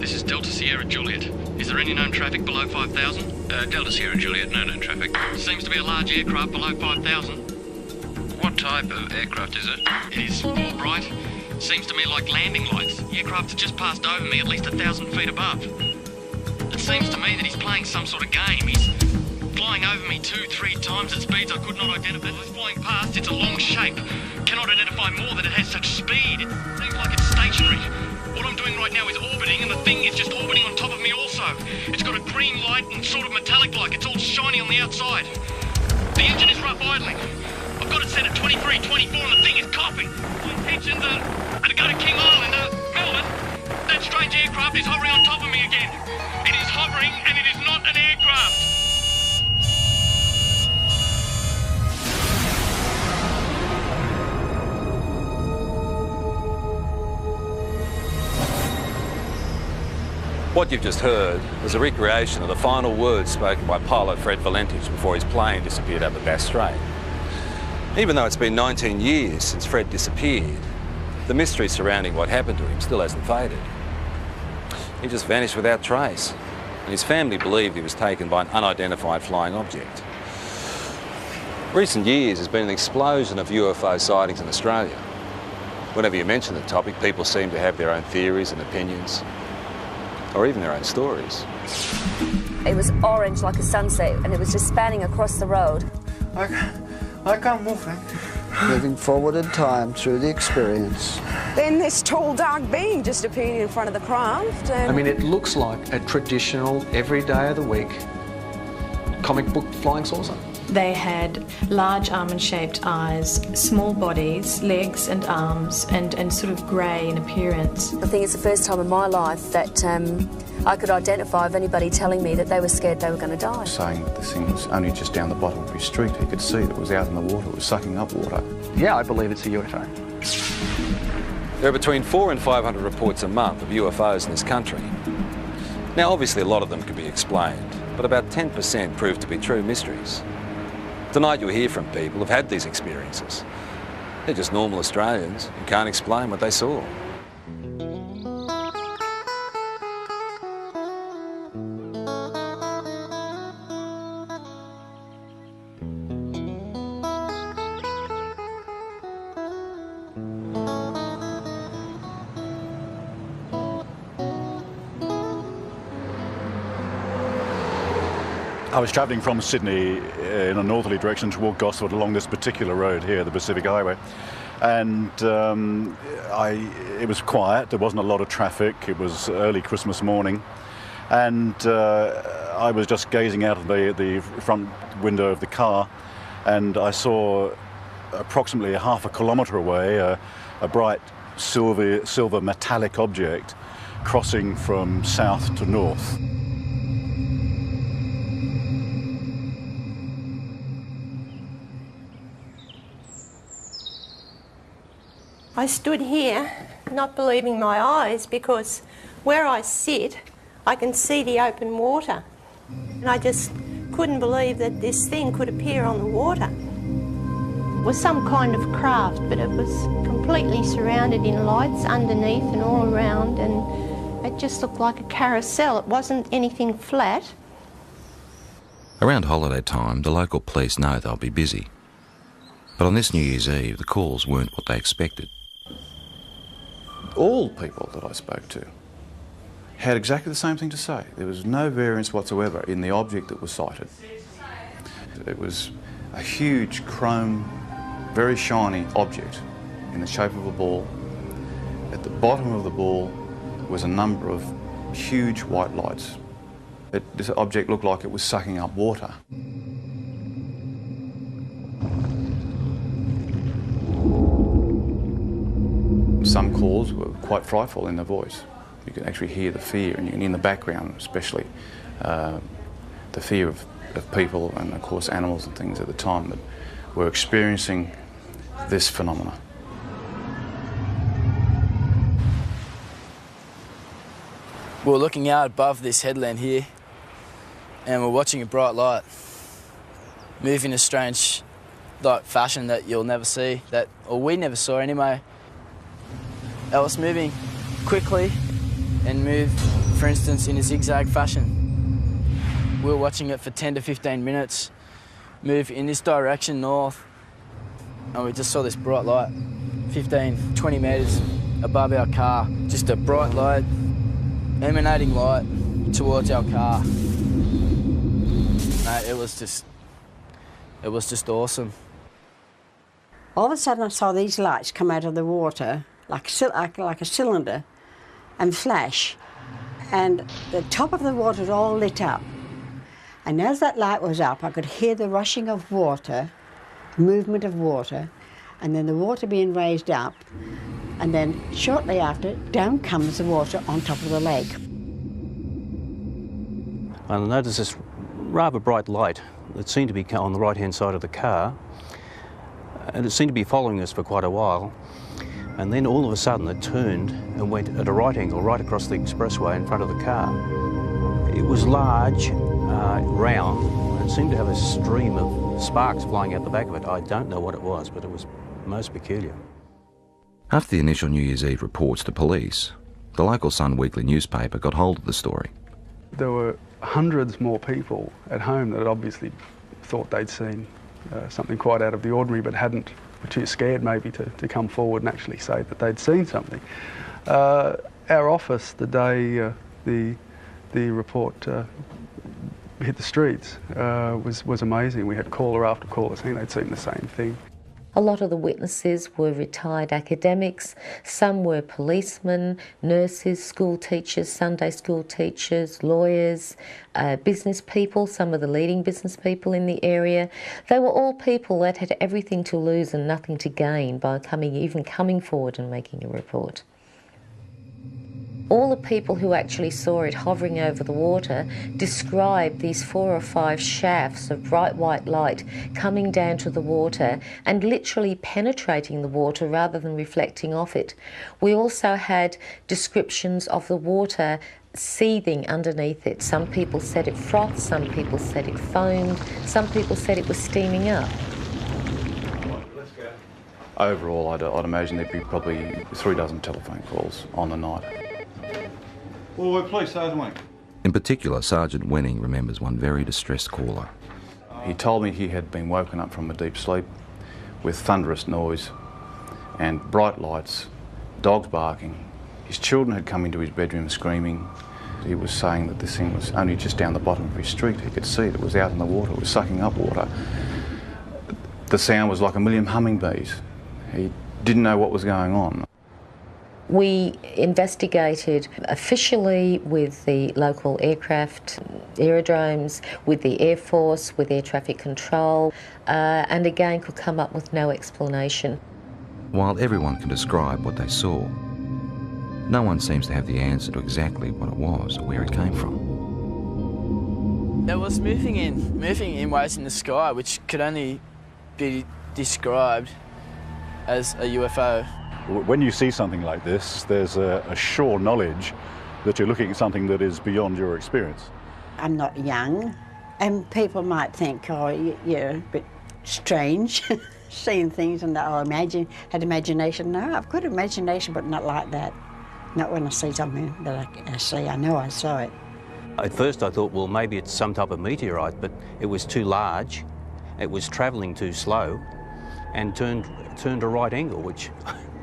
This is Delta Sierra Juliet. Is there any known traffic below 5,000? Delta Sierra Juliet, no known traffic. Seems to be a large aircraft below 5,000. What type of aircraft is it? It is more bright. Seems to me like landing lights. The aircraft has just passed over me at least 1,000 feet above. It seems to me that he's playing some sort of game. He's flying over me 2-3 times at speeds I could not identify. As it's flying past, it's a long shape. Cannot identify more that it has such speed. It seems like it's stationary. What I'm doing right now is orbiting, and the thing is just orbiting on top of me also. It's got a green light and sort of metallic-like. It's all shiny on the outside. The engine is rough idling. I've got it set at 23, 24, and the thing is coughing. My intentions are to go to King Island, Melbourne. That strange aircraft is hovering on top of me again. It is hovering, and it is not an aircraft. What you've just heard was a recreation of the final words spoken by pilot Fred Valentich before his plane disappeared over Bass Strait. Even though it's been 19 years since Fred disappeared, the mystery surrounding what happened to him still hasn't faded. He just vanished without trace, and his family believed he was taken by an unidentified flying object. Recent years has been an explosion of UFO sightings in Australia. Whenever you mention the topic, people seem to have their own theories and opinions, or even their own stories. It was orange like a sunset, and it was just spanning across the road. I can't move, Frank. Moving forward in time through the experience. Then this tall, dark being just appeared in front of the craft. And I mean, it looks like a traditional, every day of the week, comic book flying saucer. They had large almond-shaped eyes, small bodies, legs and arms, and sort of grey in appearance. I think it's the first time in my life that I could identify of anybody telling me that they were scared they were going to die. Saying that this thing was only just down the bottom of his street. He could see that it was out in the water, it was sucking up water. Yeah, I believe it's a UFO. There are between 400 and 500 reports a month of UFOs in this country. Now, obviously a lot of them can be explained, but about 10% prove to be true mysteries. Tonight you'll hear from people who've had these experiences. They're just normal Australians who can't explain what they saw. I was travelling from Sydney in a northerly direction toward Gosford along this particular road here, the Pacific Highway, and it was quiet. There wasn't a lot of traffic. It was early Christmas morning, and I was just gazing out of the front window of the car, and I saw approximately half a kilometre away a bright silver metallic object crossing from south to north. I stood here not believing my eyes, because where I sit I can see the open water, and I just couldn't believe that this thing could appear on the water. It was some kind of craft, but it was completely surrounded in lights underneath and all around, and it just looked like a carousel. It wasn't anything flat. Around holiday time, the local police know they'll be busy. But on this New Year's Eve, the calls weren't what they expected. All people that I spoke to had exactly the same thing to say. There was no variance whatsoever in the object that was sighted. It was a huge chrome, very shiny object in the shape of a ball. At the bottom of the ball was a number of huge white lights. This object looked like it was sucking up water. Some calls were quite frightful in their voice. You can actually hear the fear, and in the background especially, the fear of people and of course animals and things at the time that were experiencing this phenomena. We're looking out above this headland here, and we're watching a bright light move in a strange fashion that you'll never see, or we never saw anyway. It was moving quickly, and and move, for instance, in a zigzag fashion. We were watching it for 10 to 15 minutes, move in this direction north, and we just saw this bright light, 15, 20 metres above our car. Just a bright light, emanating light towards our car. It was just awesome. All of a sudden I saw these lights come out of the water like a cylinder and flash, and the top of the water all lit up. And as that light was up, I could hear the rushing of water, movement of water, and then the water being raised up, and then shortly after, down comes the water on top of the lake. I noticed this rather bright light that seemed to be on the right-hand side of the car, and it seemed to be following us for quite a while. And then all of a sudden it turned and went at a right angle right across the expressway in front of the car. It was large, round, and seemed to have a stream of sparks flying out the back of it. I don't know what it was, but it was most peculiar. After the initial New Year's Eve reports to police, the local Sun weekly newspaper got hold of the story. There were hundreds more people at home that had obviously thought they'd seen something quite out of the ordinary, but were too scared maybe to come forward and actually say that they'd seen something. Our office, the day the report hit the streets, was amazing. We had caller after caller saying they'd seen the same thing. A lot of the witnesses were retired academics, some were policemen, nurses, school teachers, Sunday school teachers, lawyers, business people, some of the leading business people in the area. They were all people that had everything to lose and nothing to gain by even coming forward and making a report. All the people who actually saw it hovering over the water described these 4 or 5 shafts of bright white light coming down to the water and literally penetrating the water rather than reflecting off it. We also had descriptions of the water seething underneath it. Some people said it frothed, some people said it foamed, some people said it was steaming up. Overall, I'd imagine there'd be probably 3 dozen telephone calls on the night. Well, we're police, Sergeant Wenning. In particular, Sergeant Wenning remembers one very distressed caller. He told me he had been woken up from a deep sleep with thunderous noise and bright lights, dogs barking. His children had come into his bedroom screaming. He was saying that this thing was only just down the bottom of his street. He could see it. It was out in the water. It was sucking up water. The sound was like a million hummingbees. He didn't know what was going on. We investigated officially with the local aircraft, aerodromes, with the Air Force, with air traffic control, and again could come up with no explanation. While everyone can describe what they saw, no one seems to have the answer to exactly what it was or where it came from. It was moving in waves in the sky, which could only be described as a UFO. When you see something like this, there's a sure knowledge that you're looking at something that is beyond your experience. I'm not young, and people might think, oh, you're a bit strange, seeing things and had imagination. No, I've got imagination, but not like that. Not when I see something that I see. I know I saw it. At first I thought, well, maybe it's some type of meteorite, but it was too large, it was travelling too slow, and turned a right angle, which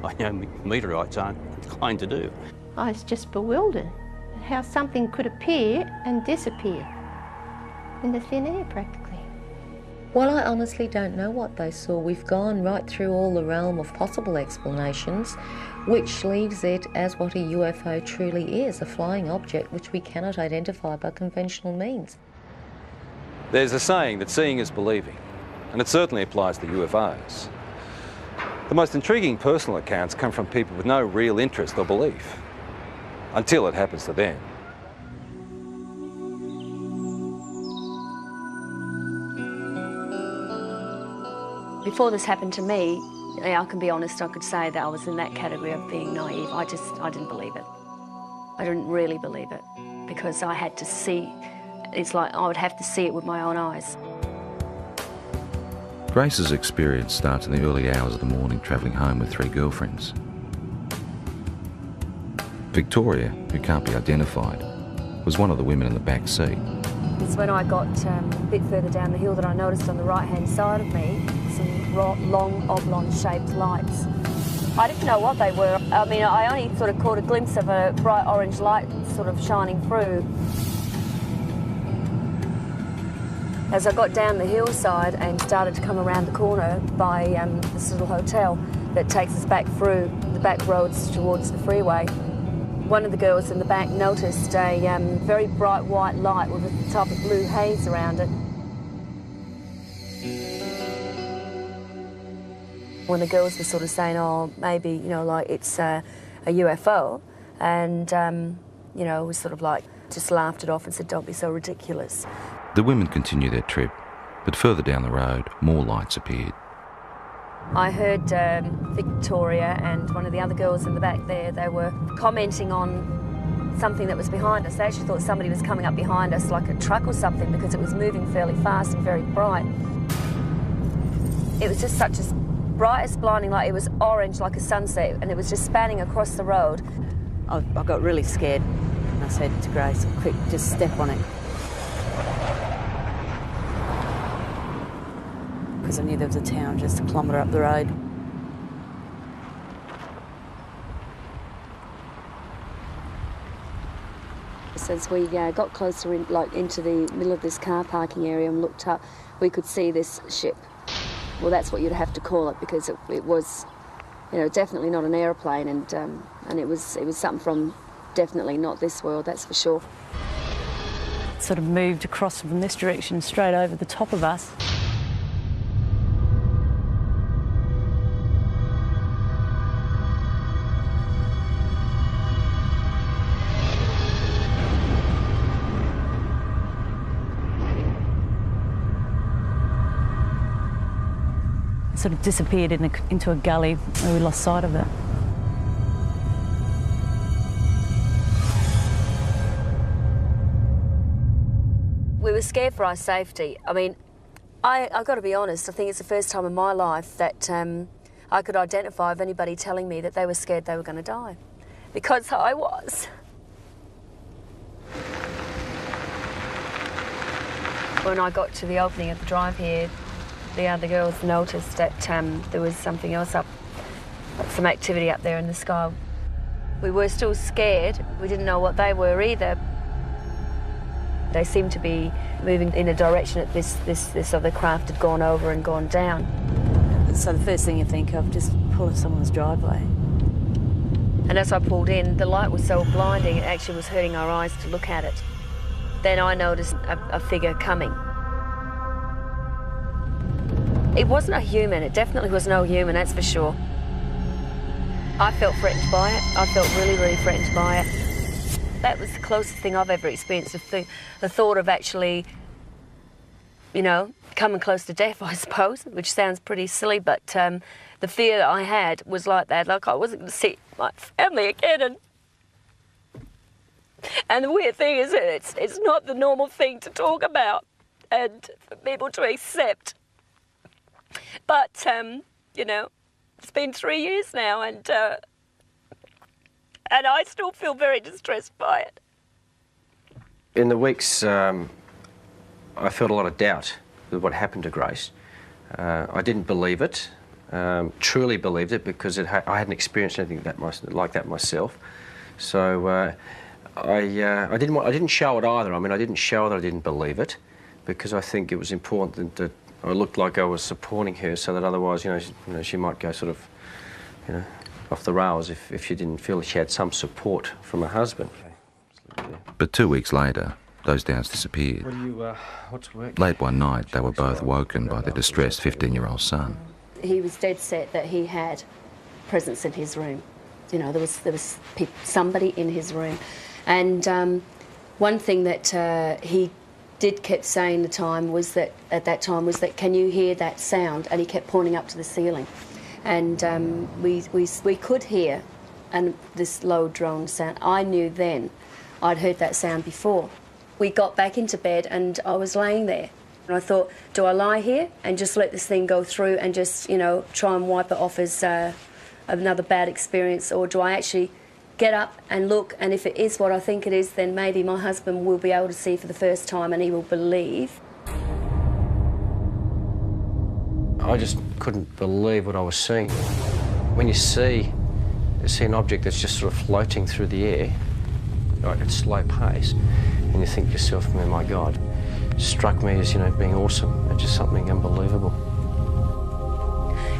I know meteorites aren't inclined to do. I was just bewildered at how something could appear and disappear in the thin air practically. Well, I honestly don't know what they saw. We've gone right through all the realm of possible explanations, which leaves it as what a UFO truly is, a flying object which we cannot identify by conventional means. There's a saying that seeing is believing, and it certainly applies to UFOs. The most intriguing personal accounts come from people with no real interest or belief, until it happens to them. Before this happened to me, I can be honest, I could say that I was in that category of being naive. I didn't believe it. I didn't really believe it, because I had to see, it's like I would have to see it with my own eyes. Grace's experience starts in the early hours of the morning travelling home with 3 girlfriends. Victoria, who can't be identified, was one of the women in the back seat. It's when I got a bit further down the hill that I noticed on the right-hand side of me some long, oblong-shaped lights. I didn't know what they were. I mean, I only sort of caught a glimpse of a bright orange light sort of shining through. As I got down the hillside and started to come around the corner by this little hotel that takes us back through the back roads towards the freeway, one of the girls in the back noticed a very bright white light with a type of blue haze around it. When the girls were sort of saying, oh, maybe, you know, like it's a UFO, and, you know, we sort of like just laughed it off and said, don't be so ridiculous. The women continued their trip, but further down the road, more lights appeared. I heard Victoria and one of the other girls in the back there, they were commenting on something that was behind us. They actually thought somebody was coming up behind us, like a truck or something, because it was moving fairly fast and very bright. It was just such a bright as blinding light. It was orange like a sunset, and it was just spanning across the road. I got really scared, and I said to Grace, quick, just step on it. Because I knew there was a town just a kilometre up the road. As we got closer into the middle of this car parking area and looked up, we could see this ship. Well, that's what you'd have to call it, because it was, you know, definitely not an aeroplane, and it was something from definitely not this world, that's for sure. It sort of moved across from this direction straight over the top of us. Sort of disappeared into a gully where we lost sight of it. We were scared for our safety. I mean, I've got to be honest, I think it's the first time in my life that I could identify of anybody telling me that they were scared they were going to die. Because I was. When I got to the opening of the drive here, the other girls noticed that there was something else up, some activity up there in the sky. We were still scared. We didn't know what they were either. They seemed to be moving in a direction that this other craft had gone over and gone down. So the first thing you think of, just pull in someone's driveway. And as I pulled in, the light was so blinding, it actually was hurting our eyes to look at it. Then I noticed a figure coming. It wasn't a human, it definitely was no human, that's for sure. I felt threatened by it. I felt really, really threatened by it. That was the closest thing I've ever experienced, the thought of actually, you know, coming close to death, I suppose, which sounds pretty silly, but the fear that I had was like that, like I wasn't going to see my family again. And the weird thing is that it's not the normal thing to talk about and for people to accept. But, you know, it's been 3 years now, and I still feel very distressed by it. In the weeks, I felt a lot of doubt with what happened to Grace. I didn't believe it, truly believed it, because I hadn't experienced anything like that myself. So I didn't show it either. I mean, I didn't show that I didn't believe it, because I think it was important that I looked like I was supporting her, so that otherwise, you know, she might go sort of, you know, off the rails if she didn't feel she had some support from her husband. But 2 weeks later, those doubts disappeared. What's work? Late one night, they were both woken by their distressed 15-year-old son. He was dead set that he had presence in his room. You know, there was somebody in his room. And one thing that he kept saying at that time was that, can you hear that sound? And he kept pointing up to the ceiling. And we could hear this low drone sound. I knew then I'd heard that sound before. We got back into bed and I was laying there. And I thought, do I lie here and just let this thing go through and just, you know, try and wipe it off as another bad experience, or do I actually get up and look, and if it is what I think it is, then maybe my husband will be able to see for the first time and he will believe. I just couldn't believe what I was seeing. When you see an object that's just sort of floating through the air, right, at slow pace, and you think to yourself, oh my God, it struck me as, you know, being awesome. It's just something unbelievable.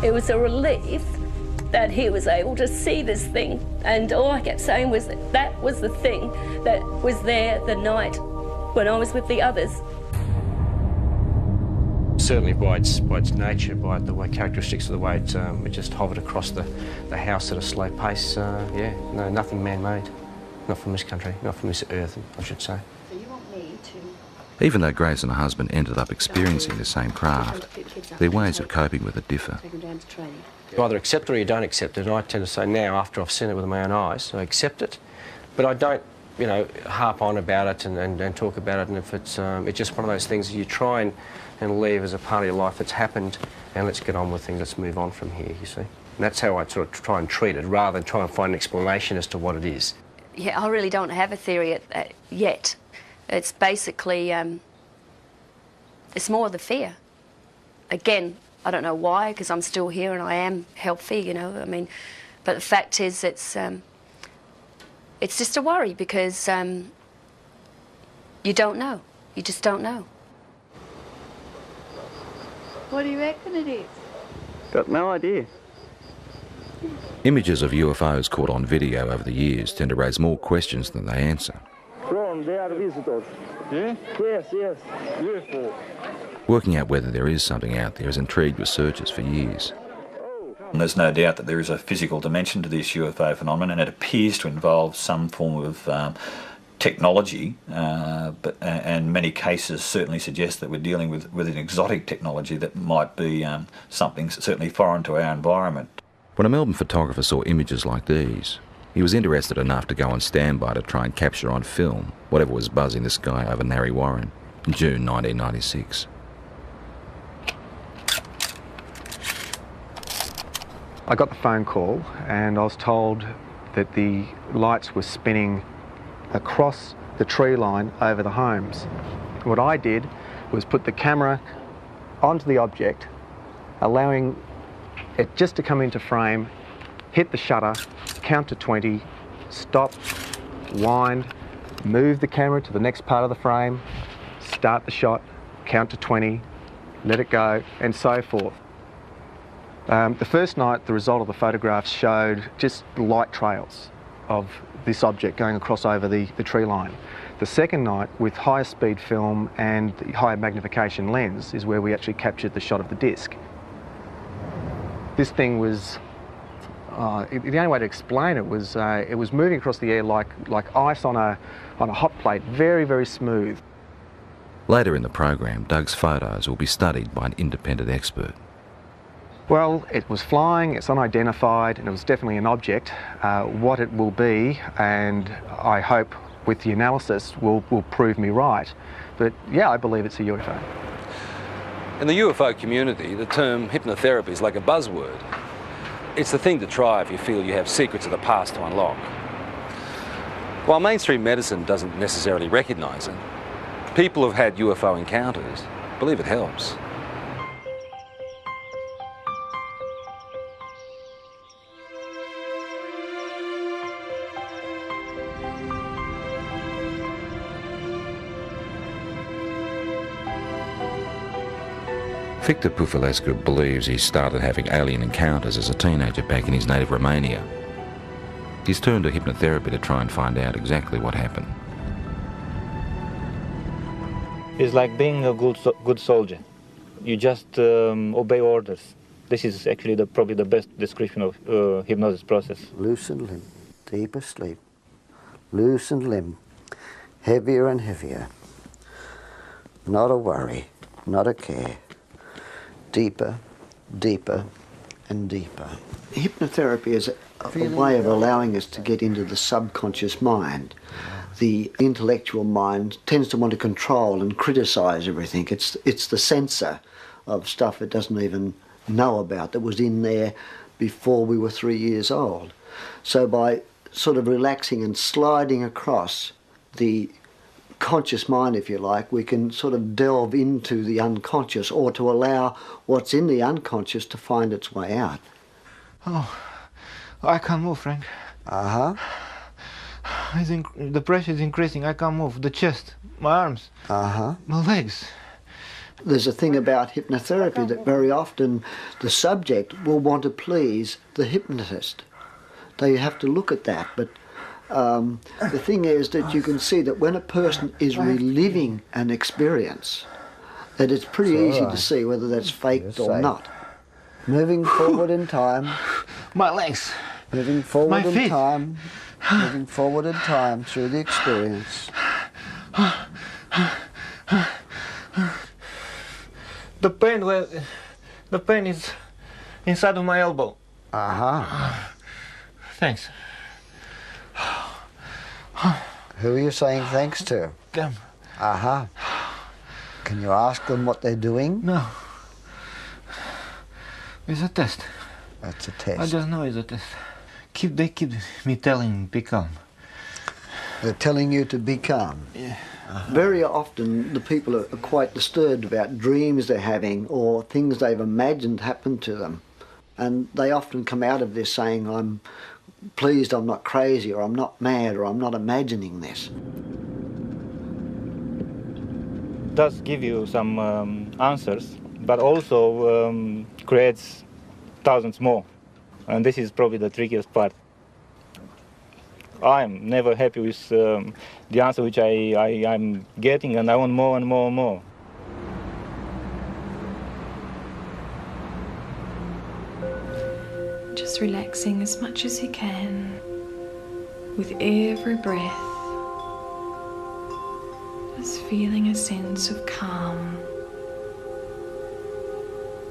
It was a relief that he was able to see this thing, and all I kept saying was that was the thing that was there the night when I was with the others. Certainly by its nature, by the way, characteristics of the way it just hovered across the house at a slow pace, yeah, no, nothing man-made. Not from this country, not from this earth, I should say. So you want me to... Even though Grace and her husband ended up experiencing the same craft, their ways of coping with it differ. You either accept it or you don't accept it, and I tend to say now, after I've seen it with my own eyes, I accept it, but I don't, you know, harp on about it and talk about it, and if it's just one of those things you try and leave as a part of your life that's happened, and let's get on with things, let's move on from here, you see. And that's how I sort of try and treat it, rather than try and find an explanation as to what it is. Yeah, I really don't have a theory yet. It's basically, it's more the fear. Again, I don't know why, because I'm still here and I am healthy, you know, I mean, but the fact is it's just a worry because you don't know. You just don't know. What do you reckon it is? Got no idea. Images of UFOs caught on video over the years tend to raise more questions than they answer. Ron, they are visitors. Yeah? Yes, yes. UFO. Working out whether there is something out there has intrigued researchers for years. And there's no doubt that there is a physical dimension to this UFO phenomenon, and it appears to involve some form of technology, and many cases certainly suggest that we're dealing with an exotic technology that might be something certainly foreign to our environment. When a Melbourne photographer saw images like these, he was interested enough to go on standby to try and capture on film whatever was buzzing the sky over Narre Warren in June 1996. I got the phone call and I was told that the lights were spinning across the tree line over the homes. What I did was put the camera onto the object, allowing it just to come into frame, hit the shutter, count to 20, stop, wind, move the camera to the next part of the frame, start the shot, count to 20, let it go, and so forth. The first night, the result of the photographs showed just light trails of this object going across over the tree line. The second night, with higher speed film and the higher magnification lens, is where we actually captured the shot of the disc. This thing was, the only way to explain it was moving across the air like ice on a hot plate, very, very smooth. Later in the program, Doug's photos will be studied by an independent expert. Well, it was flying, it's unidentified, and it was definitely an object. What it will be, and I hope with the analysis, will prove me right. But yeah, I believe it's a UFO. In the UFO community, the term hypnotherapy is like a buzzword. It's the thing to try if you feel you have secrets of the past to unlock. While mainstream medicine doesn't necessarily recognise it, people who've had UFO encounters believe it helps. Victor Pufulescu believes he started having alien encounters as a teenager back in his native Romania. He's turned to hypnotherapy to try and find out exactly what happened. It's like being a good soldier. You just obey orders. This is actually probably the best description of hypnosis process. Loosen limb, deeper sleep. Loosen limb, heavier and heavier. Not a worry, not a care. Deeper, deeper, and deeper. Hypnotherapy is a way of allowing us to get into the subconscious mind. The intellectual mind tends to want to control and criticise everything. It's the censor of stuff it doesn't even know about that was in there before we were 3 years old. So by sort of relaxing and sliding across the conscious mind, if you like, we can sort of delve into the unconscious, or to allow what's in the unconscious to find its way out. Oh, I can't move, Frank. Uh-huh. The pressure is increasing. I can't move. The chest, my arms, my legs. There's a thing about hypnotherapy that very often the subject will want to please the hypnotist. They have to look at that, but the thing is that you can see that when a person is reliving an experience, that it's pretty easy to see whether that's faked or not. Moving forward in time. My legs. Moving forward my in feet. time. Moving forward in time through the experience. The pain is inside of my elbow. Thanks. Who are you saying thanks to? Them. Can you ask them what they're doing? No. It's a test. That's a test. I just know it's a test. They keep me telling be calm. They're telling you to be calm. Yeah. Very often the people are quite disturbed about dreams they're having or things they've imagined happen to them. And they often come out of this saying, I'm pleased I'm not crazy, or I'm not mad, or I'm not imagining this. It does give you some answers, but also creates thousands more. And this is probably the trickiest part. I'm never happy with the answer which I'm getting, and I want more and more and more. Just relaxing as much as you can with every breath. Just feeling a sense of calm.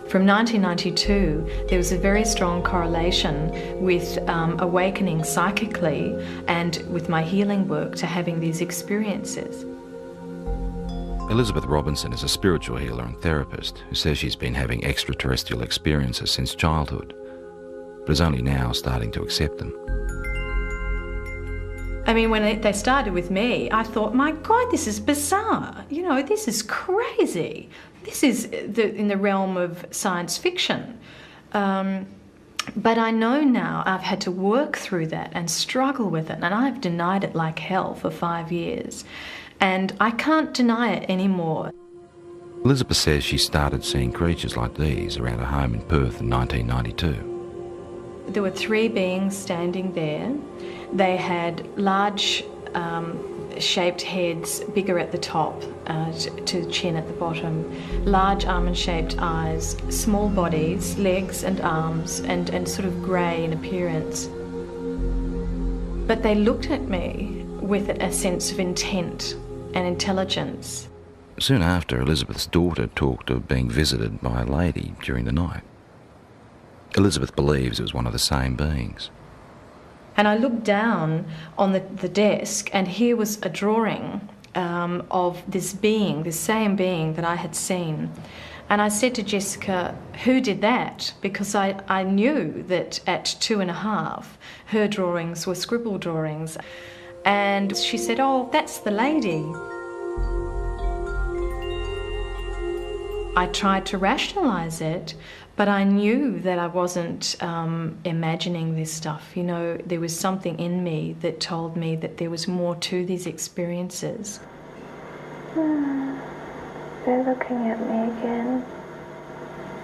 From 1992, there was a very strong correlation with awakening psychically and with my healing work to having these experiences. Elizabeth Robinson is a spiritual healer and therapist who says she's been having extraterrestrial experiences since childhood, but is only now starting to accept them. I mean, when they started with me, I thought, my God, this is bizarre. You know, this is crazy. This is in the realm of science fiction. But I know now I've had to work through that and struggle with it, and I've denied it like hell for 5 years. And I can't deny it anymore. Elizabeth says she started seeing creatures like these around her home in Perth in 1992. There were 3 beings standing there. They had large shaped heads, bigger at the top to chin at the bottom, large almond-shaped eyes, small bodies, legs and arms, and sort of grey in appearance. But they looked at me with a sense of intent and intelligence. Soon after, Elizabeth's daughter talked of being visited by a lady during the night. Elizabeth believes it was one of the same beings. And I looked down on the desk, and here was a drawing of this being, this same being that I had seen. And I said to Jessica, who did that? Because I knew that at 2.5, her drawings were scribble drawings. And she said, oh, that's the lady. I tried to rationalise it, but I knew that I wasn't imagining this stuff. You know, there was something in me that told me that there was more to these experiences. They're looking at me again.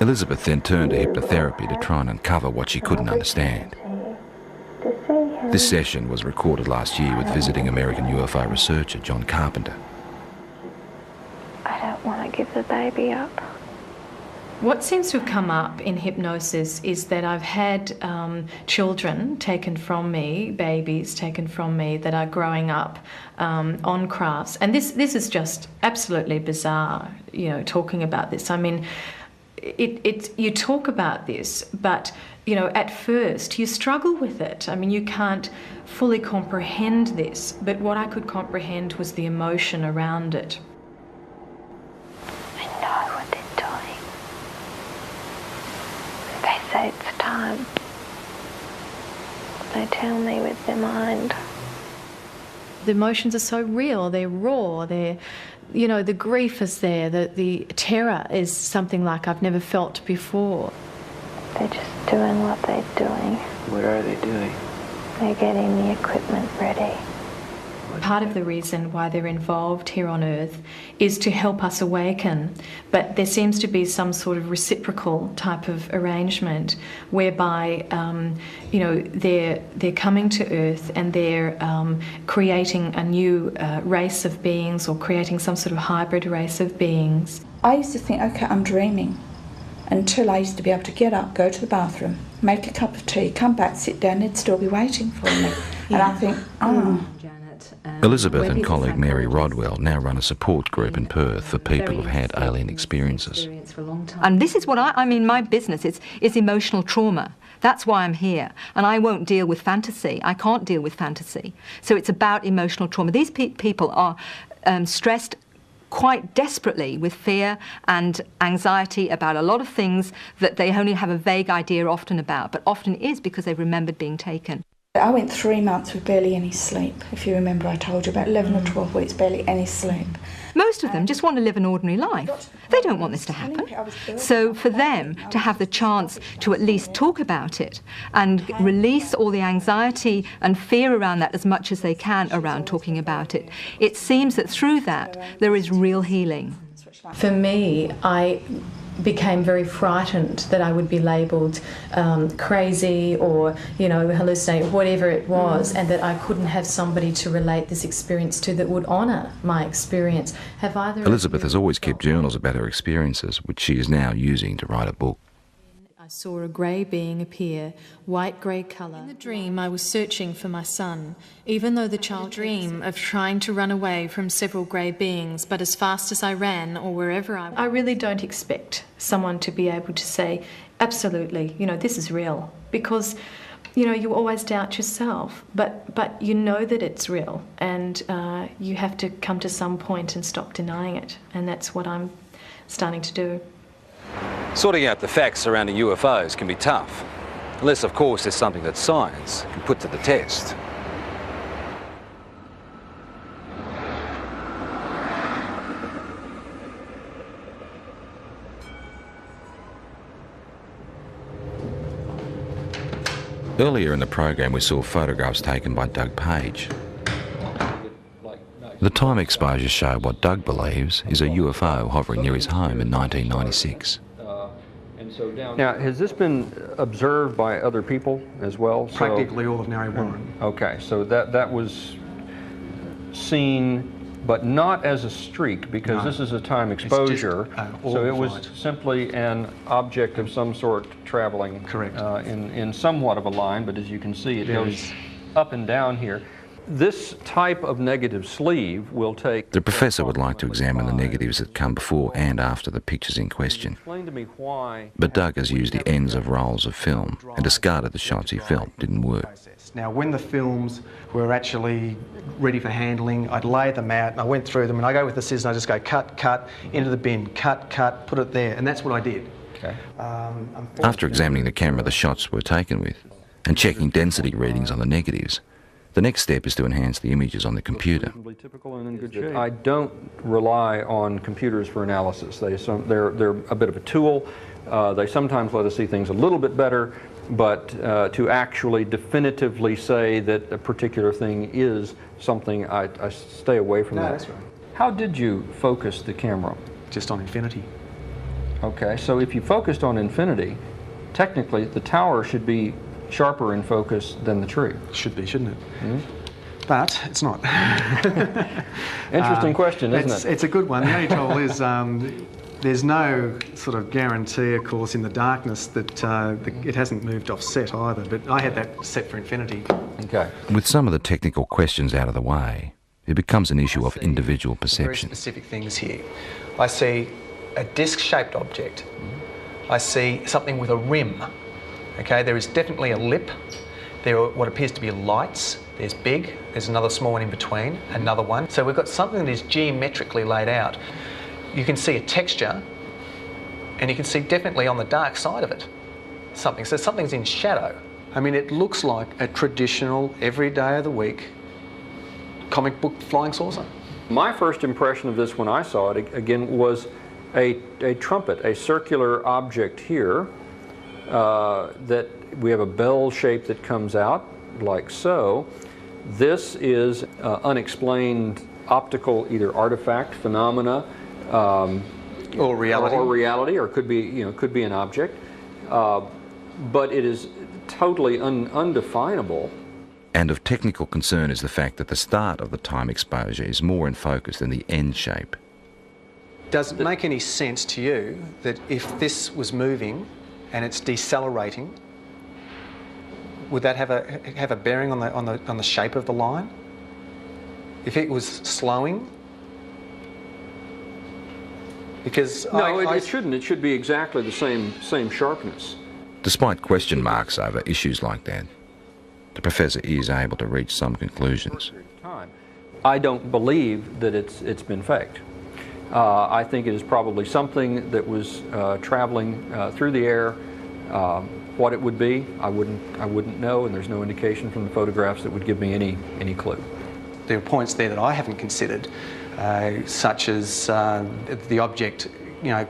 Elizabeth then turned to hypnotherapy to try and uncover what she couldn't understand. This session was recorded last year with visiting American UFO researcher John Carpenter. I don't want to give the baby up. What seems to have come up in hypnosis is that I've had children taken from me, babies taken from me that are growing up on crafts. And this is just absolutely bizarre, you know, talking about this. I mean, you talk about this, but, you know, at first you struggle with it. I mean, you can't fully comprehend this, but what I could comprehend was the emotion around it. I know what they're doing. They say it's time. they tell me with their mind. The emotions are so real, they're raw, they're, you know, the grief is there, the terror is something like I've never felt before. They're just doing what they're doing. What are they doing? They're getting the equipment ready. Part of the reason why they're involved here on Earth is to help us awaken, but there seems to be some sort of reciprocal type of arrangement whereby, you know, they're coming to Earth and they're creating a new race of beings, or creating some sort of hybrid race of beings. I used to think, okay, I'm dreaming, until I used to be able to get up, go to the bathroom, make a cup of tea, come back, sit down, they'd still be waiting for me. And I think, oh. Elizabeth and colleague Mary Rodwell now run a support group in Perth for people who've had alien experiences. And this is what I mean, my business is emotional trauma. That's why I'm here. And I won't deal with fantasy. I can't deal with fantasy. So it's about emotional trauma. These people are stressed quite desperately with fear and anxiety about a lot of things that they only have a vague idea often about, but often is because they've remembered being taken. I went 3 months with barely any sleep. If you remember, I told you about 11 or 12 weeks, barely any sleep. Most of them just want to live an ordinary life. They don't want this to happen. So for them to have the chance to at least talk about it and release all the anxiety and fear around that as much as they can around talking about it, it seems that through that there is real healing. For me, I became very frightened that I would be labelled crazy or, you know, hallucinating, whatever it was, and that I couldn't have somebody to relate this experience to that would honour my experience. Have either Elizabeth has always kept journals about her experiences, which she is now using to write a book. I saw a grey being appear, white-grey colour. In the dream, I was searching for my son, even though the child dream of trying to run away from several grey beings, but as fast as I ran or wherever I really don't expect someone to be able to say, absolutely, you know, this is real, because, you know, you always doubt yourself, but you know that it's real, and you have to come to some point and stop denying it, and that's what I'm starting to do. Sorting out the facts surrounding UFOs can be tough, unless of course there's something that science can put to the test. Earlier in the program we saw photographs taken by Doug Page. The time exposures show what Doug believes is a UFO hovering near his home in 1996. Now, has this been observed by other people as well? Practically all of Narre Warren. Okay, so that was seen, but not as a streak, because this is a time exposure. So it was simply an object of some sort traveling. Correct. In somewhat of a line, but as you can see, it goes up and down here. This type of negative sleeve will take... The professor would like to examine the negatives that come before and after the pictures in question. Explain to me why... But Doug has used the ends of rolls of film and discarded the shots he felt didn't work. Now, when the films were actually ready for handling, I'd lay them out and I went through them, and I go with the scissors and I just go cut, cut, into the bin, cut, cut, put it there, and that's what I did. Okay. After examining the camera the shots were taken with and checking density readings on the negatives, the next step is to enhance the images on the computer. I don't rely on computers for analysis. They're a bit of a tool. They sometimes let us see things a little bit better, but to actually definitively say that a particular thing is something, I stay away from that. That's right. How did you focus the camera? Just on infinity. Okay, so if you focused on infinity, technically the tower should be sharper in focus than the tree. Should be, shouldn't it? Mm-hmm. But it's not. Interesting question, isn't it? It's a good one. The only trouble is there's no sort of guarantee, of course, in the darkness that it hasn't moved off set either, but I had that set for infinity. Okay. With some of the technical questions out of the way, it becomes an issue of individual perception. Very specific things here. I see a disc-shaped object. I see something with a rim. Okay, there is definitely a lip. There are what appears to be lights. There's big, there's another small one in between, another one. So we've got something that is geometrically laid out. You can see a texture, and you can see definitely on the dark side of it something. So something's in shadow. I mean, it looks like a traditional, every day of the week, comic book flying saucer. My first impression of this when I saw it, again, was a trumpet, a circular object here that we have a bell shape that comes out like so. This is unexplained optical either artifact, phenomena, or reality, or could be, could be an object, but it is totally undefinable. And of technical concern is the fact that the start of the time exposure is more in focus than the end shape. Does it make any sense to you that if this was moving and it's decelerating, would that have a bearing on the shape of the line? If it was slowing? Because no, it shouldn't. It should be exactly the same sharpness. Despite question marks over issues like that, the professor is able to reach some conclusions. I don't believe that it's been faked. I think it is probably something that was traveling through the air. What it would be, I wouldn't know, and there's no indication from the photographs that would give me any clue. There are points there that I haven't considered, such as the object,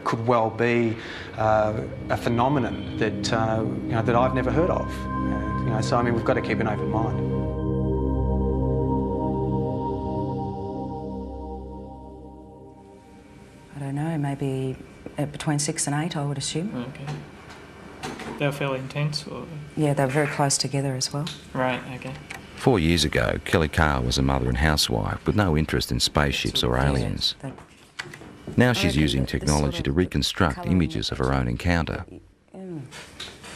could well be a phenomenon that that I've never heard of. So I mean, we've got to keep an open mind. I don't know, maybe between 6 and 8, I would assume. Okay. They were fairly intense, or? Yeah, they were very close together as well. Right, okay. 4 years ago, Kelly Carr was a mother and housewife with no interest in spaceships or aliens. Now she's using technology to reconstruct images of her own encounter.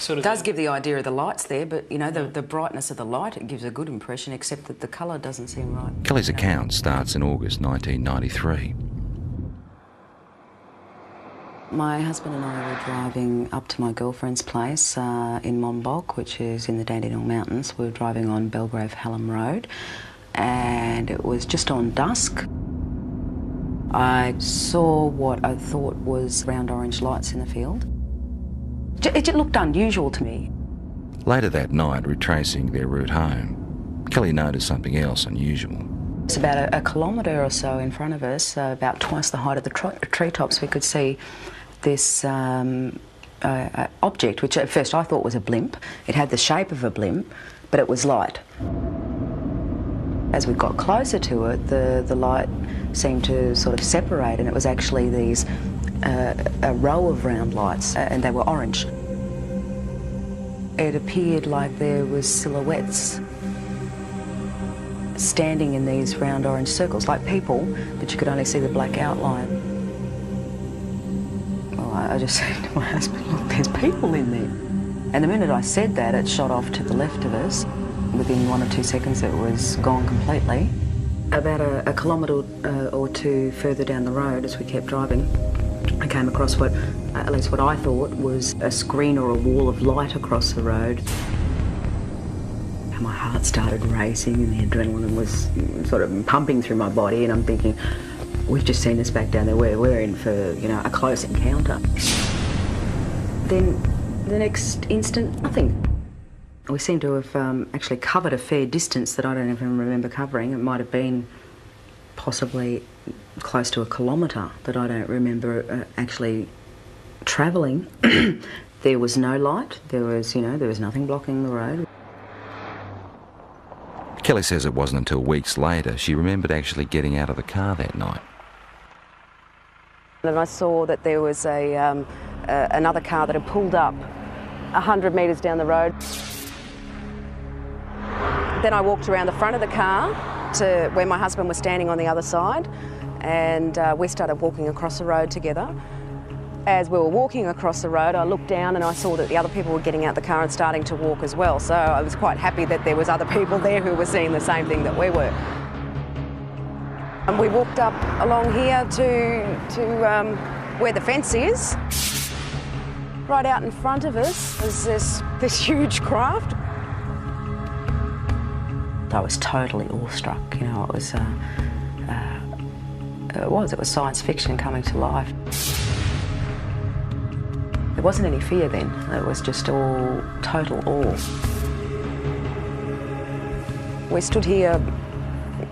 It does give the idea of the lights there, but the brightness of the light, it gives a good impression, except that the colour doesn't seem right. Kelly's account starts in August 1993. My husband and I were driving up to my girlfriend's place in Monbulk, which is in the Dandenong Mountains. We were driving on Belgrave-Hallam Road, and it was just on dusk. I saw what I thought was round orange lights in the field. It looked unusual to me. Later that night, retracing their route home, Kelly noticed something else unusual. It's about a kilometre or so in front of us, about twice the height of the treetops. We could see this object, which at first I thought was a blimp. It had the shape of a blimp, but it was light. As we got closer to it, the light seemed to sort of separate, and it was actually these a row of round lights, and they were orange. It appeared like there was silhouettes standing in these round orange circles, like people, but you could only see the black outline. Well, I just said to my husband, look, there's people in there. And the minute I said that, it shot off to the left of us. Within 1 or 2 seconds, it was gone completely. About a kilometre or two further down the road, as we kept driving, I came across at least what I thought was a screen or a wall of light across the road. And my heart started racing and the adrenaline was sort of pumping through my body, and I'm thinking, we've just seen this back down there, we're in for, a close encounter. Then the next instant, nothing. We seem to have actually covered a fair distance that I don't even remember covering. It might have been possibly close to a kilometre that I don't remember actually travelling. There was no light. There was nothing blocking the road. Kelly says it wasn't until weeks later she remembered actually getting out of the car that night. And I saw that there was another car that had pulled up 100 metres down the road. Then I walked around the front of the car to where my husband was standing on the other side, and we started walking across the road together. As we were walking across the road, I looked down and I saw that the other people were getting out the car and starting to walk as well. So I was quite happy that there was other people there who were seeing the same thing that we were. And we walked up along here to where the fence is. Right out in front of us was this huge craft. I was totally awestruck. It was science fiction coming to life. There wasn't any fear then. It was just all total awe. We stood here,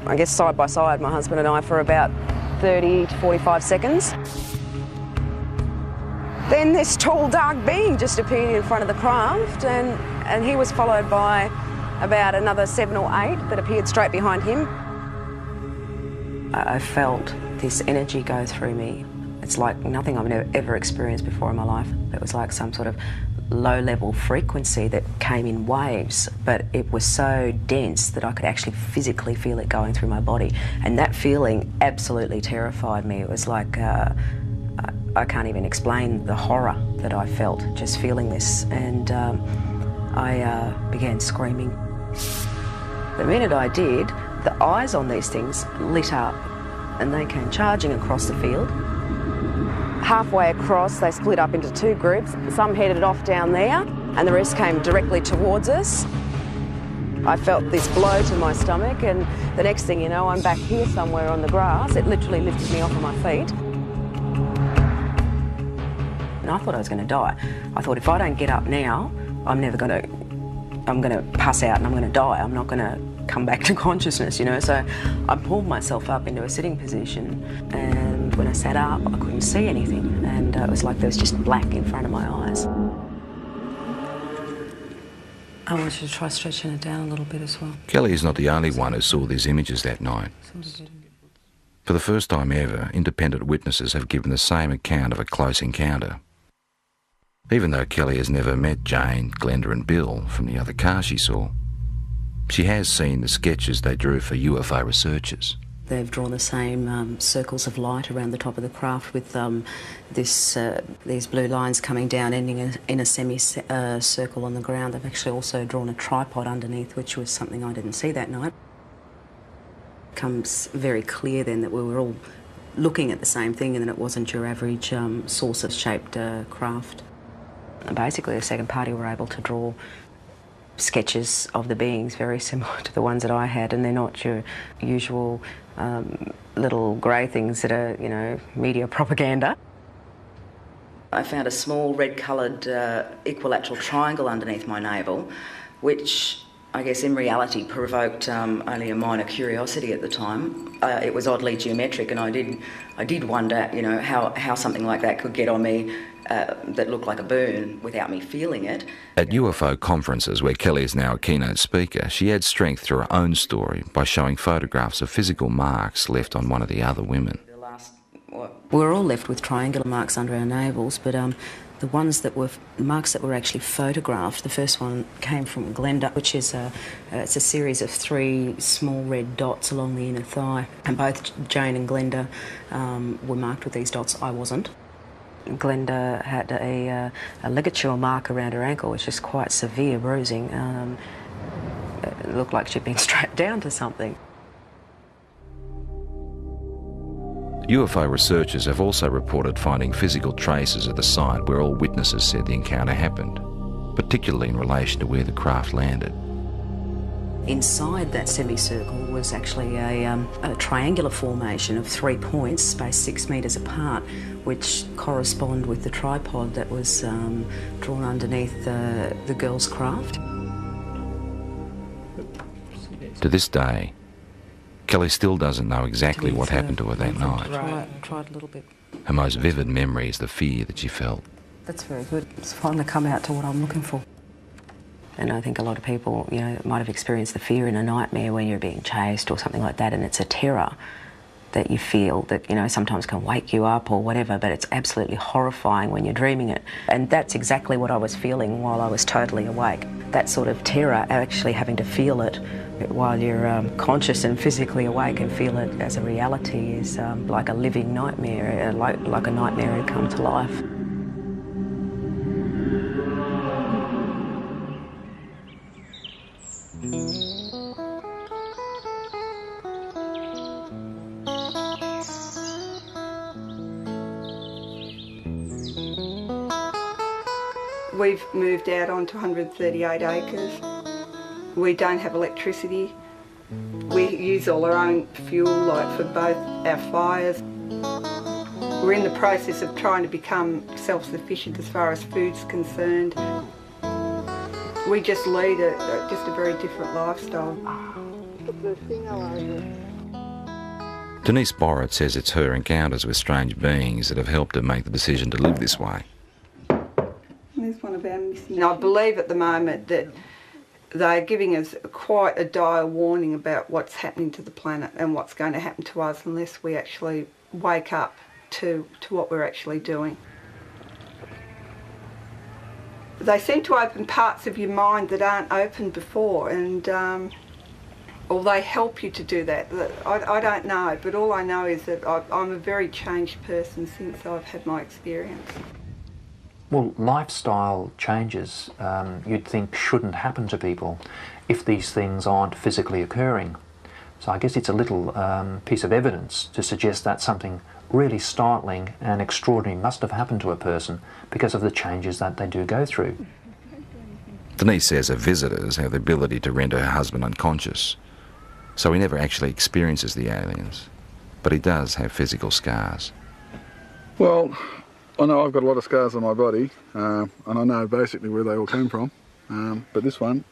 I guess side by side, my husband and I, for about 30 to 45 seconds. Then this tall, dark being just appeared in front of the craft, and he was followed by about another 7 or 8 that appeared straight behind him. I felt this energy go through me. It's like nothing I've ever experienced before in my life. It was like some sort of low-level frequency that came in waves, but it was so dense that I could actually physically feel it going through my body. And that feeling absolutely terrified me. It was like, I can't even explain the horror that I felt just feeling this. And I began screaming. The minute I did, the eyes on these things lit up and they came charging across the field. Halfway across, they split up into 2 groups. Some headed off down there and the rest came directly towards us. I felt this blow to my stomach, and the next thing you know, I'm back here somewhere on the grass. It literally lifted me off of my feet. And I thought I was going to die. I thought if I don't get up now, I'm going to pass out and I'm going to die. I'm not going to come back to consciousness, you know. So I pulled myself up into a sitting position, and when I sat up, I couldn't see anything, and it was like there was just black in front of my eyes. I want you to try stretching it down a little bit as well. Kelly is not the only one who saw these images that night. For the first time ever, independent witnesses have given the same account of a close encounter. Even though Kelly has never met Jane, Glenda and Bill from the other car she saw, she has seen the sketches they drew for UFO researchers. They've drawn the same circles of light around the top of the craft with these blue lines coming down, ending in a semicircle on the ground. They've actually also drawn a tripod underneath, which was something I didn't see that night. It becomes very clear then that we were all looking at the same thing and that it wasn't your average saucer-shaped craft. And basically, the second party were able to draw sketches of the beings very similar to the ones that I had, and they're not your usual little grey things that are, you know, media propaganda. I found a small red-coloured equilateral triangle underneath my navel, which I guess in reality provoked only a minor curiosity at the time. It was oddly geometric, and I did wonder, you know, how something like that could get on me that looked like a burn without me feeling it. At UFO conferences, where Kelly is now a keynote speaker, she adds strength to her own story by showing photographs of physical marks left on one of the other women. We were all left with triangular marks under our navels, but the ones that were marks that were actually photographed, the first one came from Glenda, which is it's a series of 3 small red dots along the inner thigh, and both Jane and Glenda were marked with these dots. I wasn't. Glenda had a ligature mark around her ankle, which is quite severe bruising. It looked like she'd been strapped down to something. UFO researchers have also reported finding physical traces at the site where all witnesses said the encounter happened, particularly in relation to where the craft landed. Inside that semicircle was actually a triangular formation of 3 points spaced 6 metres apart, which correspond with the tripod that was drawn underneath the girl's craft. To this day, Kelly still doesn't know exactly what happened to her that night. Tried a little bit. Her most vivid memory is the fear that she felt. That's very good. It's finally come out to what I'm looking for. And I think a lot of people, you know, might have experienced the fear in a nightmare when you're being chased or something like that, and it's a terror that you feel that, you know, sometimes can wake you up or whatever, but it's absolutely horrifying when you're dreaming it. And that's exactly what I was feeling while I was totally awake. That sort of terror, actually having to feel it while you're conscious and physically awake and feel it as a reality, is like a living nightmare, like a nightmare had come to life. We've moved out onto 138 acres. We don't have electricity. We use all our own fuel, like for both our fires. We're in the process of trying to become self-sufficient as far as food's concerned. We just lead just a very different lifestyle. Denise Borrett says it's her encounters with strange beings that have helped her make the decision to live this way. There's one of our missing. I believe at the moment that they're giving us quite a dire warning about what's happening to the planet and what's going to happen to us unless we actually wake up to what we're actually doing. They seem to open parts of your mind that aren't open before, and or they help you to do that. I don't know, but all I know is that I'm a very changed person since I've had my experience. Well, lifestyle changes you'd think shouldn't happen to people if these things aren't physically occurring. So I guess it's a little piece of evidence to suggest that something really startling and extraordinary must have happened to a person because of the changes that they do go through. Denise says her visitors have the ability to render her husband unconscious, so he never actually experiences the aliens, but he does have physical scars. Well, I know I've got a lot of scars on my body, and I know basically where they all came from, but this one,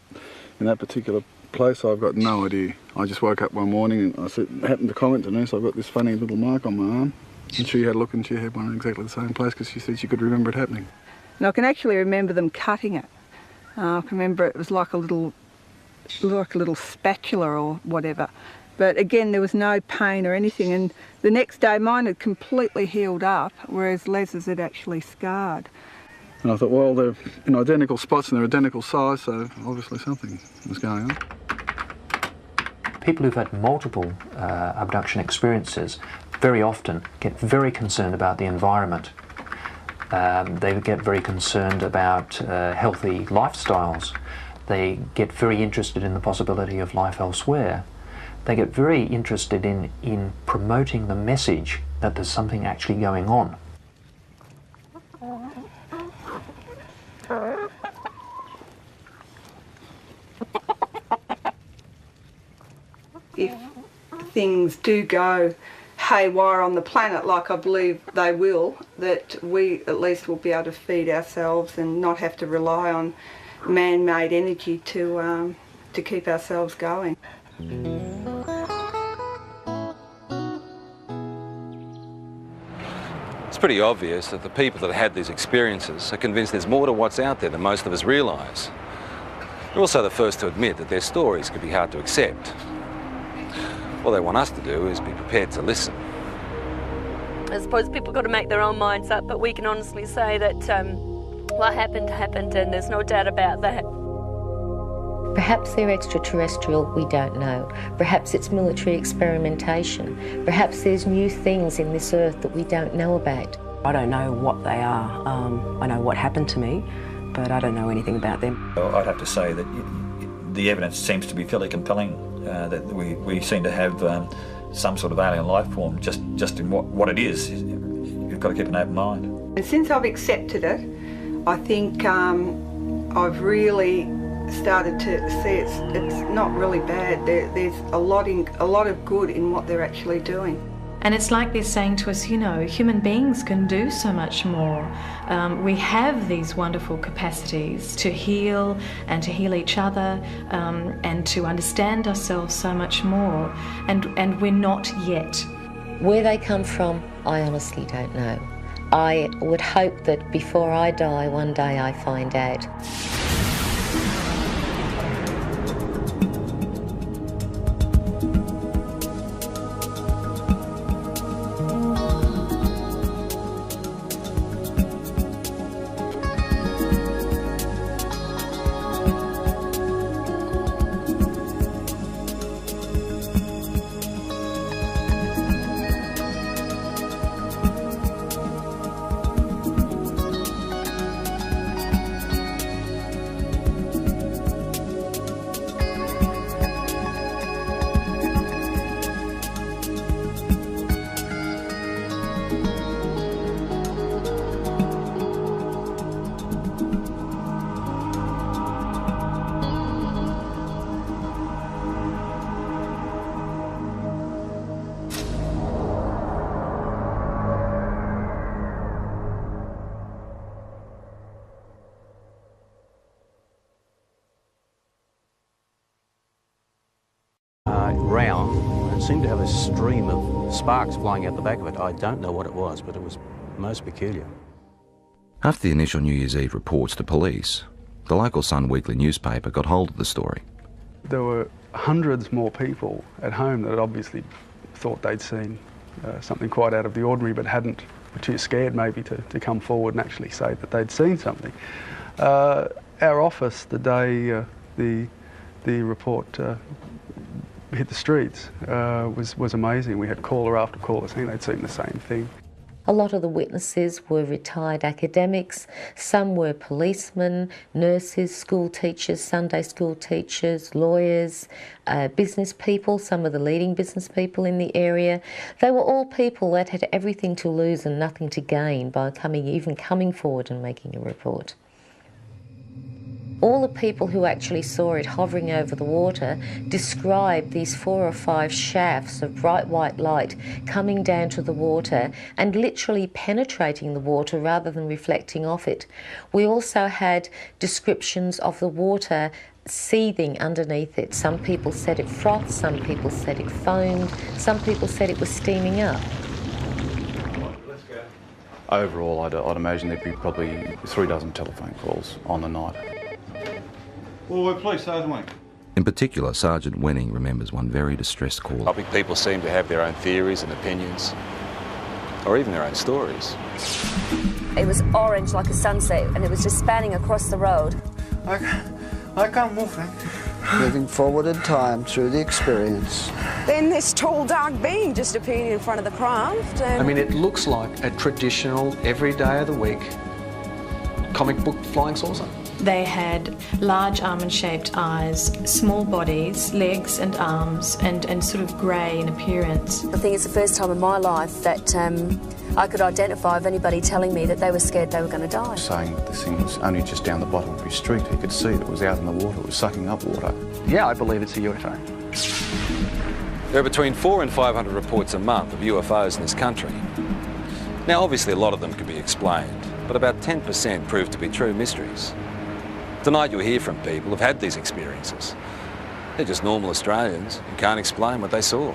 in that particular place, I've got no idea. I just woke up one morning and I happened to comment to Denise, I've got this funny little mark on my arm, and she had a look and she had one in exactly the same place because she said she could remember it happening. And I can actually remember them cutting it. I can remember it was like a little spatula or whatever. But again, there was no pain or anything, and the next day mine had completely healed up, whereas Les's had actually scarred. And I thought, well, they're in identical spots and they're identical size, so obviously something was going on. People who've had multiple abduction experiences very often get very concerned about the environment. They get very concerned about healthy lifestyles. They get very interested in the possibility of life elsewhere. They get very interested in promoting the message that there's something actually going on. If things do go haywire on the planet, like I believe they will, that we at least will be able to feed ourselves and not have to rely on man-made energy to keep ourselves going. It's pretty obvious that the people that had these experiences are convinced there's more to what's out there than most of us realise. They're also the first to admit that their stories could be hard to accept. All they want us to do is be prepared to listen. I suppose people have got to make their own minds up, but we can honestly say that what happened, happened, and there's no doubt about that. Perhaps they're extraterrestrial, we don't know. Perhaps it's military experimentation. Perhaps there's new things in this earth that we don't know about. I don't know what they are. I know what happened to me, but I don't know anything about them. Well, I'd have to say that the evidence seems to be fairly compelling, that we seem to have some sort of alien life form just in what it is. You've got to keep an open mind. And since I've accepted it, I think I've really started to see it's not really bad. There's a lot of good in what they're actually doing. And it's like they're saying to us, you know, human beings can do so much more. We have these wonderful capacities to heal and to heal each other and to understand ourselves so much more. And we're not yet. Where they come from, I honestly don't know. I would hope that before I die, one day I find out. round. It seemed to have a stream of sparks flying out the back of it. I don't know what it was, but it was most peculiar. After the initial New Year's Eve reports to police, the local Sun Weekly newspaper got hold of the story. There were hundreds more people at home that had obviously thought they'd seen something quite out of the ordinary, but were too scared maybe to come forward and actually say that they'd seen something. Our office, the day the report hit the streets, was amazing. We had caller after caller saying they'd seen the same thing. A lot of the witnesses were retired academics, some were policemen, nurses, school teachers, Sunday school teachers, lawyers, business people, some of the leading business people in the area. They were all people that had everything to lose and nothing to gain by even coming forward and making a report. All the people who actually saw it hovering over the water described these 4 or 5 shafts of bright white light coming down to the water and literally penetrating the water rather than reflecting off it. We also had descriptions of the water seething underneath it. Some people said it frothed, some people said it foamed, some people said it was steaming up. Overall, I'd imagine there'd be probably 3 dozen telephone calls on the night. Well, we're police, aren't we? In particular, Sergeant Wenning remembers one very distressed caller. Public people seem to have their own theories and opinions, or even their own stories. It was orange like a sunset, and it was just spanning across the road. I can't move, Frank. Moving forward in time through the experience. Then this tall, dark being just appeared in front of the craft. And I mean, it looks like a traditional, every day of the week, comic book flying saucer. They had large almond-shaped eyes, small bodies, legs and arms, and sort of grey in appearance. I think it's the first time in my life that I could identify of anybody telling me that they were scared they were going to die. Saying that this thing was only just down the bottom of his street. He could see that it was out in the water, it was sucking up water. Yeah, I believe it's a UFO. There are between 400 and 500 reports a month of UFOs in this country. Now, obviously, a lot of them can be explained, but about 10% prove to be true mysteries. Tonight you'll hear from people who've had these experiences. They're just normal Australians who can't explain what they saw.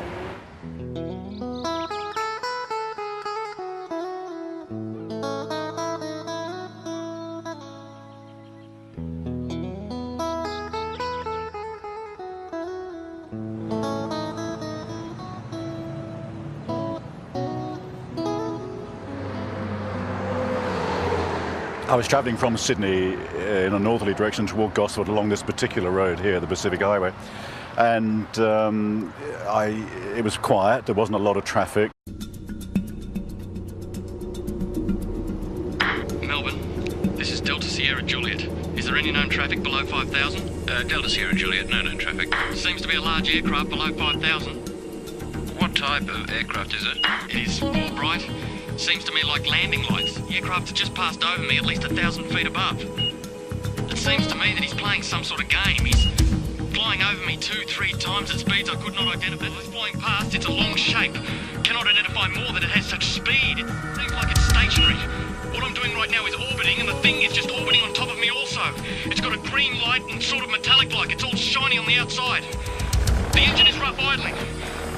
I was travelling from Sydney in a northerly direction toward Gosford along this particular road here, the Pacific Highway, and it was quiet, there wasn't a lot of traffic. Melbourne, this is Delta Sierra Juliet. Is there any known traffic below 5,000? Delta Sierra Juliet, no known traffic. Seems to be a large aircraft below 5,000. What type of aircraft is it? It is Albright. Seems to me like landing lights. The aircraft has just passed over me at least 1,000 feet above. It seems to me that he's playing some sort of game. He's flying over me 2-3 times at speeds I could not identify. As it's flying past, it's a long shape. Cannot identify more that it has such speed. It seems like it's stationary. What I'm doing right now is orbiting, and the thing is just orbiting on top of me also. It's got a green light and sort of metallic-like. It's all shiny on the outside. The engine is rough idling.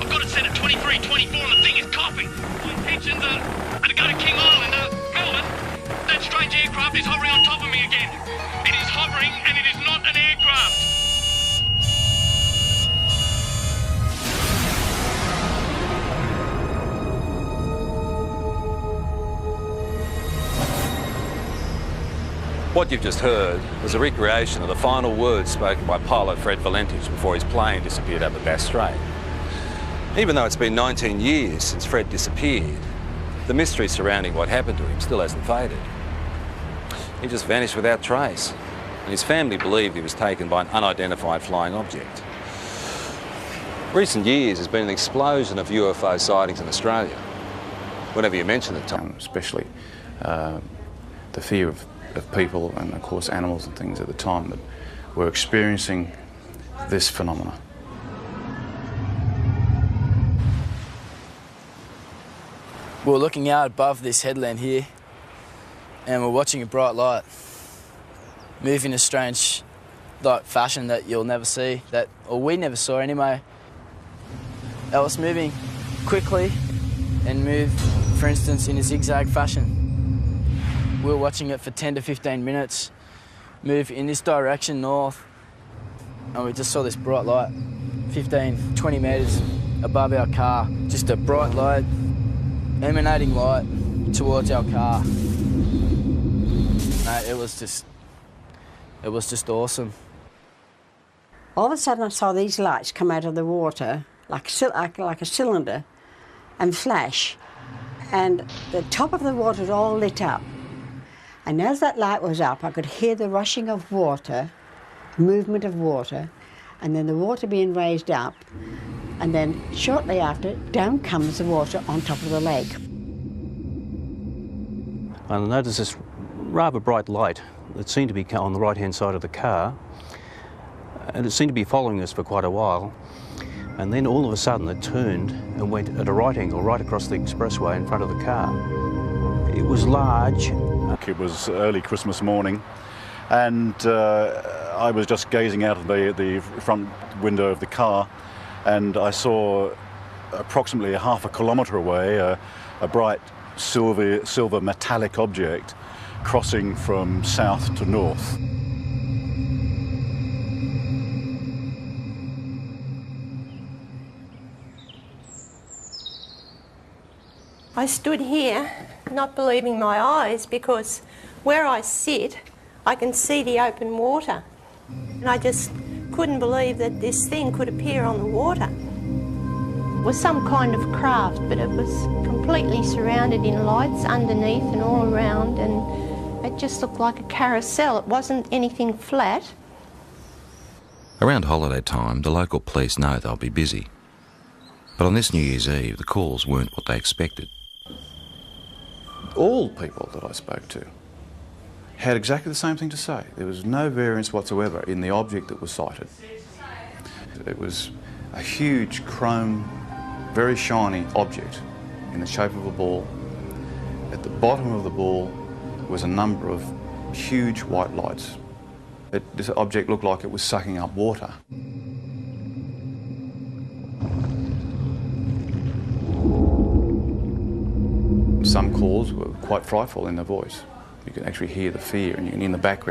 I've got it set at 23, 24, and the thing is coughing. My intentions are to go to King Island, Melbourne. That strange aircraft is hovering on top of me again. It is hovering, and it is not an aircraft. What you've just heard was a recreation of the final words spoken by pilot Fred Valentich before his plane disappeared over Bass Strait. Even though it's been 19 years since Fred disappeared, the mystery surrounding what happened to him still hasn't faded. He just vanished without trace, and his family believed he was taken by an unidentified flying object. Recent years has been an explosion of UFO sightings in Australia. Whenever you mention the topic, especially the fear of people and, of course, animals and things at the time that were experiencing this phenomena. We're looking out above this headland here, and we're watching a bright light move in a strange fashion that you'll never see, or we never saw anyway. that was moving quickly and moved, for instance, in a zigzag fashion. We were watching it for 10 to 15 minutes, move in this direction north, and we just saw this bright light, 15, 20 metres above our car. Just a bright light, emanating light towards our car. It was just awesome. All of a sudden I saw these lights come out of the water, like a cylinder, and flash. And the top of the water was all lit up. And as that light was up, I could hear the rushing of water, movement of water, and then the water being raised up. And then shortly after, down comes the water on top of the lake. I noticed this rather bright light that seemed to be on the right-hand side of the car, and it seemed to be following us for quite a while. And then all of a sudden it turned and went at a right angle right across the expressway in front of the car. It was large. It was early Christmas morning, and I was just gazing out of the front window of the car, and I saw approximately half a kilometre away a bright silver metallic object crossing from south to north. I stood here not believing my eyes, because where I sit I can see the open water, and I just couldn't believe that this thing could appear on the water. It was some kind of craft, but it was completely surrounded in lights underneath and all around, and it just looked like a carousel. It wasn't anything flat. Around holiday time, the local police know they'll be busy. But on this New Year's Eve, the calls weren't what they expected. All people that I spoke to had exactly the same thing to say. There was no variance whatsoever in the object that was sighted. It was a huge chrome, very shiny object in the shape of a ball. At the bottom of the ball was a number of huge white lights. This object looked like it was sucking up water. Some calls were quite frightful in their voice. You can actually hear the fear in the background.